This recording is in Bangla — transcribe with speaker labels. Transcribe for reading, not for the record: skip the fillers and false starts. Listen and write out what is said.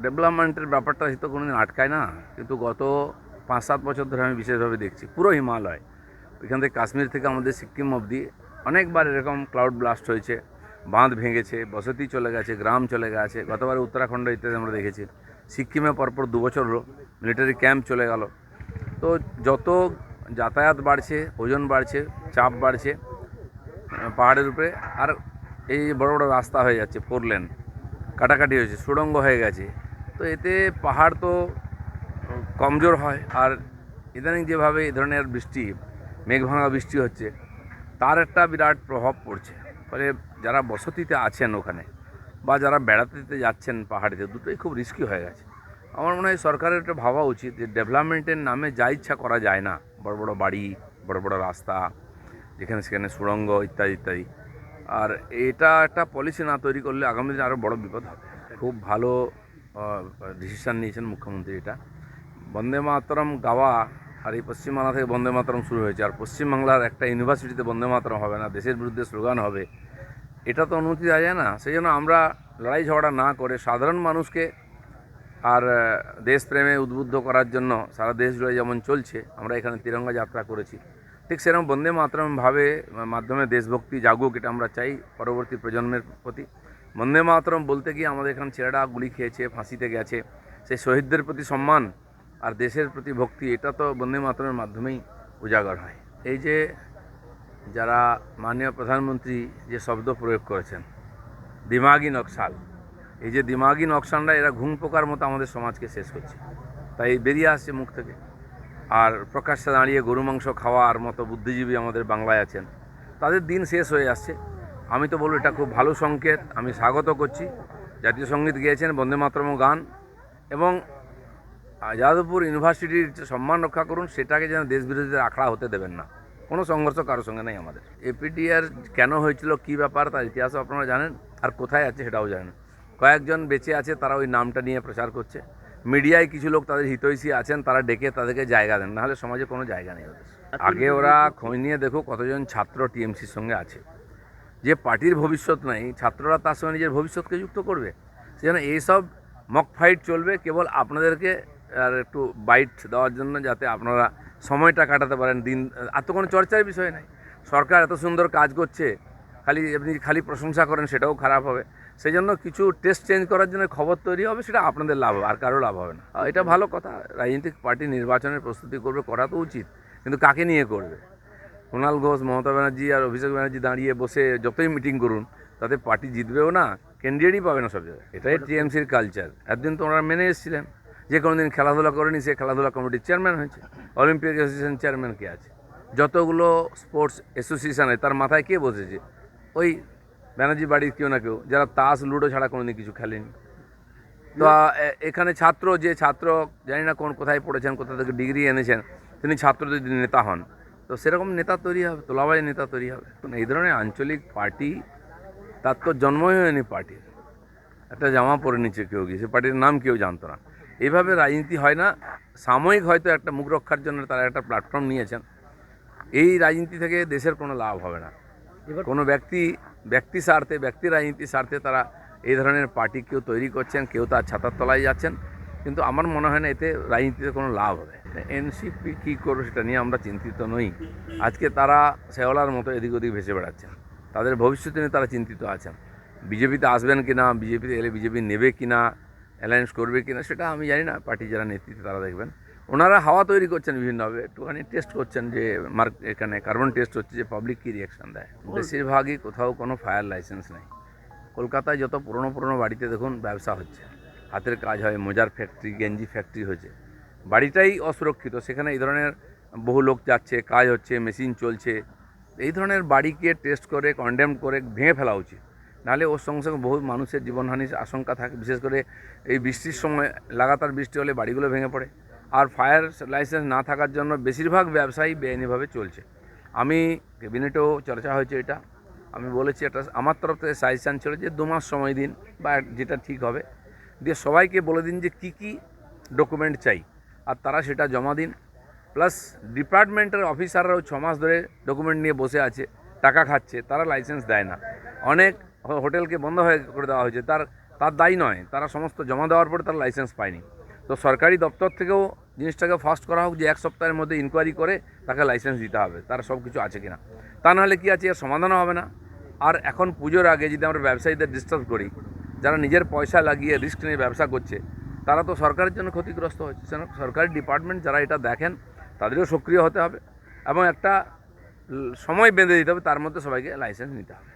Speaker 1: ডেভেলপমেন্টের ব্যাপারটা তো কোনোদিন আটকায় না, কিন্তু গত 5-7 বছর ধরে আমি বিশেষভাবে দেখছি পুরো হিমালয়, ওইখান থেকে কাশ্মীর থেকে আমাদের সিকিম অবধি অনেকবার এরকম ক্লাউড ব্লাস্ট হয়েছে, বাঁধ ভেঙেছে, বসতি চলে গেছে, গ্রাম চলে গেছে। গতবারে উত্তরাখণ্ড ইত্যাদি আমরা দেখেছি। সিকিমে পরপর 2 বছর হলো মিলিটারি ক্যাম্প চলে গেল। তো যত যাতায়াত বাড়ছে, ওজন বাড়ছে, চাপ বাড়ছে পাহাড়ের উপরে, আর এই বড় বড় রাস্তা হয়ে যাচ্ছে, 4 লেন কাটাকাটি হয়েছে, সুড়ঙ্গ হয়ে গেছে। তো এতে পাহাড় তো কমজোর হয়, আর ইদানিং যেভাবে এই ধরনের বৃষ্টি, মেঘ ভাঙা বৃষ্টি হচ্ছে, তার একটা বিরাট প্রভাব পড়ছে। ফলে যারা বসতিতে আছেন ওখানে, বা যারা বেড়াতে যাচ্ছেন পাহাড়িতে, দুটোই খুব রিস্কি হয়ে গেছে। আমার মনে হয় সরকারের একটা ভাবা উচিত যে ডেভেলপমেন্টের নামে যা ইচ্ছা করা যায় না, বড় বড় বাড়ি, বড় বড় রাস্তা, যেখানে সেখানে সুড়ঙ্গ ইত্যাদি ইত্যাদি। আর এটা একটা পলিসি না তৈরি করলে আগামী দিনে আরও বড় বিপদ হবে। খুব ভালো ডিসিশান নিয়েছেন মুখ্যমন্ত্রী। এটা বন্দে মাতরম গাওয়া, আর এই পশ্চিমবাংলা থেকে বন্দে মাতরম শুরু হয়েছে, আর পশ্চিমবাংলার একটা ইউনিভার্সিটিতে বন্দে মাতরম হবে না, দেশের বিরুদ্ধে স্লোগান হবে, এটা তো অনুমতি দেওয়া যায় না। সেই জন্য আমরা লড়াই ঝগড়া না করে সাধারণ মানুষকে আর দেশপ্রেমে উদ্বুদ্ধ করার জন্য সারা দেশ জুড়ে যেমন চলছে, আমরা এখানে তিরঙ্গা যাত্রা করেছি, ঠিক সেরকম বন্দে মাতরম ভাবে মাধ্যমে দেশভক্তি জাগুক, এটা আমরা চাই পরবর্তী প্রজন্মের প্রতি। বন্দে মাতরম বলতে গিয়ে আমাদের এখানে ছেলেরা গুলি খেয়েছে, ফাঁসিতে গেছে, সেই শহীদদের প্রতি সম্মান আর দেশের প্রতি ভক্তি, এটা তো বন্দে মাতরমের মাধ্যমেই উজাগর হয়। এই যে যারা মাননীয় প্রধানমন্ত্রী যে শব্দ প্রয়োগ করেছেন, দিমাগি নকশাল, এই যে দিমাগি নকশালরা, এরা ঘুম পোকার মতো আমাদের সমাজকে শেষ করছে, তাই বেরিয়ে আসছে মুখ থেকে। আর প্রকাশ্যে দাঁড়িয়ে গরু মাংস খাওয়ার মতো বুদ্ধিজীবী আমাদের বাংলায় আছেন, তাদের দিন শেষ হয়ে আসছে। আমি তো বলবো এটা খুব ভালো সংকেত, আমি স্বাগত করছি। জাতীয় সঙ্গীত গেয়েছেন, বন্দে মাতরম গান, এবং যাদবপুর ইউনিভার্সিটির যে সম্মান রক্ষা করুন, সেটাকে যেন দেশ বিরোধীদের আখড়া হতে দেবেন না। কোনো সংঘর্ষ কারোর সঙ্গে নেই আমাদের। এপিডিআর কেন হয়েছিল, কী ব্যাপার, তার ইতিহাসও আপনারা জানেন, আর কোথায় আছে সেটাও জানেন। কয়েকজন বেঁচে আছে, তারা ওই নামটা নিয়ে প্রচার করছে। মিডিয়ায় কিছু লোক তাদের হিতৈষী আছেন, তারা ডেকে তাদেরকে জায়গা দেন, নাহলে সমাজে কোনো জায়গা নেই ওদের। আগে ওরা খোঁজ নিয়ে দেখুক কতজন ছাত্র টিএমসির সঙ্গে আছে। যে পার্টির ভবিষ্যৎ নাই, ছাত্ররা তার সঙ্গে নিজের ভবিষ্যৎকে যুক্ত করবে। সেজন্য এইসব মক ফাইট চলবে কেবল আপনাদেরকে আর একটু বাইট দেওয়ার জন্য, যাতে আপনারা সময়টা কাটাতে পারেন দিন। আর তো কোনো চর্চার বিষয় নাই। সরকার এত সুন্দর কাজ করছে, আপনি খালি প্রশংসা করেন, সেটাও খারাপ হবে। সেই জন্য কিছু টেস্ট চেঞ্জ করার জন্য খবর তৈরি হবে, সেটা আপনাদের লাভ হবে, আর কারো লাভ হবে না। এটা ভালো কথা, রাজনৈতিক পার্টি নির্বাচনের প্রস্তুতি করবে, করা তো উচিত, কিন্তু কাকে নিয়ে করবে? কুণাল ঘোষ, মমতা ব্যানার্জি আর অভিষেক ব্যানার্জি দাঁড়িয়ে বসে যতই মিটিং করুন, তাতে পার্টি জিতবেও না, ক্যান্ডিডেটই পাবে না সব জায়গায়। এটাই টিএমসির কালচার। একদিন তো ওনারা মেনে এসেছিলেন, যে কোনো দিন খেলাধুলা করেনি, সে খেলাধুলা কমিটির চেয়ারম্যান হয়েছে। অলিম্পিক অ্যাসোসিয়েশন চেয়ারম্যান কে আছে? যতগুলো স্পোর্টস অ্যাসোসিয়েশন আছে, তার মাথায় কে বসেছে? ওই ব্যানার্জি বাড়ির কেউ না কেউ, যারা তাস লুডো ছাড়া কোনোদিন কিছু খেলেনি। তো এখানে যে ছাত্র জানি না কোথায় পড়েছেন, কোথা থেকে ডিগ্রি এনেছেন, তিনি ছাত্রদের নেতা হন, তো সেরকম নেতা তৈরি হবে, তোলাবাড়ি নেতা তৈরি হবে। এই ধরনের আঞ্চলিক পার্টি, তার তো জন্মই হয়নি পার্টির, একটা জামা পরে নিচ্ছে কেউ গিয়ে, সে পার্টির নাম কেউ জানতো না। এইভাবে রাজনীতি হয় না। সাময়িক হয়তো একটা মুখ রক্ষার জন্য তারা একটা প্ল্যাটফর্ম নিয়েছেন, এই রাজনীতি থেকে দেশের কোনো লাভ হবে না। কোনো ব্যক্তি স্বার্থে, ব্যক্তি রাজনীতির স্বার্থে তারা এই ধরনের পার্টি কেউ তৈরি করছেন, কেউ তার ছাতার তলায় যাচ্ছেন, কিন্তু আমার মনে হয় না এতে রাজনীতিতে কোনো লাভ হবে। এনসিপি কী করবে সেটা নিয়ে আমরা চিন্তিত নই। আজকে তারা শেওলার মতো এদিক ওদিক ভেসে বেড়াচ্ছেন, তাদের ভবিষ্যৎ নিয়ে তারা চিন্তিত আছেন। বিজেপিতে আসবেন কি না, বিজেপিতে এলে বিজেপি নেবে কি না, অ্যালায়েন্স করবে কি না, সেটা আমি জানি না, পার্টি যারা নেতৃত্বে তারা দেখবেন। ওনারা হাওয়া তৈরি করছেন বিভিন্নভাবে, একটুখানি টেস্ট করছেন, যে এখানে কার্বন টেস্ট হচ্ছে, যে পাবলিক কী রিয়াকশান দেয়। বেশিরভাগই কোথাও কোনো ফায়ার লাইসেন্স নেই। কলকাতায় যত পুরনো বাড়িতে দেখুন ব্যবসা হচ্ছে, হাতের কাজ হয়, মোজার ফ্যাক্টরি, গেঞ্জি ফ্যাক্টরি হয়েছে, বাড়িটাই অসুরক্ষিত, সেখানে এই ধরনের বহু লোক যাচ্ছে, কাজ হচ্ছে, মেশিন চলছে। এই ধরনের বাড়িকে টেস্ট করে, কন্ডেম করে ভেঙে ফেলা উচিত, নাহলে ওর সঙ্গে সঙ্গে বহু মানুষের জীবনহানির আশঙ্কা থাকে। বিশেষ করে এই বৃষ্টির সময় লাগাতার বৃষ্টি হলে বাড়িগুলো ভেঙে পড়ে, আর ফায়ার লাইসেন্স না থাকার জন্য বেশিরভাগ ব্যবসায়ী বেআইনিভাবে চলছে। আমি ক্যাবিনেটেও চর্চা হয়েছে এটা, আমি বলেছি, এটা আমার তরফ থেকে সাজেশান ছিল যে 2 মাস সময় দিন, বা যেটা ঠিক হবে, দিয়ে সবাইকে বলে দিন যে কী কী ডকুমেন্ট চাই, আর তারা সেটা জমা দিন। প্লাস ডিপার্টমেন্টের অফিসাররাও 6 মাস ধরে ডকুমেন্ট নিয়ে বসে আছে, টাকা খাচ্ছে, তারা লাইসেন্স দেয় না। অনেক হোটেলকে বন্ধ করে দেওয়া হয়েছে, তার তার দায়ী নয়, তারা সমস্ত জমা দেওয়ার পরে তারা লাইসেন্স পায়নি। তো সরকারি দপ্তর থেকেও জিনিসটাকে ফাস্ট করা হোক যে এক সপ্তাহের মধ্যে ইনকোয়ারি করে তাকে লাইসেন্স দিতে হবে, তার সব কিছু আছে কিনা। তা নাহলে কী আছে, এর সমাধানও হবে না। আর এখন পুজোর আগে যদি আমরা ব্যবসায়ীদের ডিস্টার্ব করি, যারা নিজের পয়সা লাগিয়ে রিস্ক নিয়ে ব্যবসা করছে, তারা তো সরকারের জন্য ক্ষতিগ্রস্ত হচ্ছে। সরকারি ডিপার্টমেন্ট যারা এটা দেখেন তাদেরও সক্রিয় হতে হবে এবং একটা সময় বেঁধে দিতে হবে, তার মধ্যে সবাইকে লাইসেন্স নিতে হবে।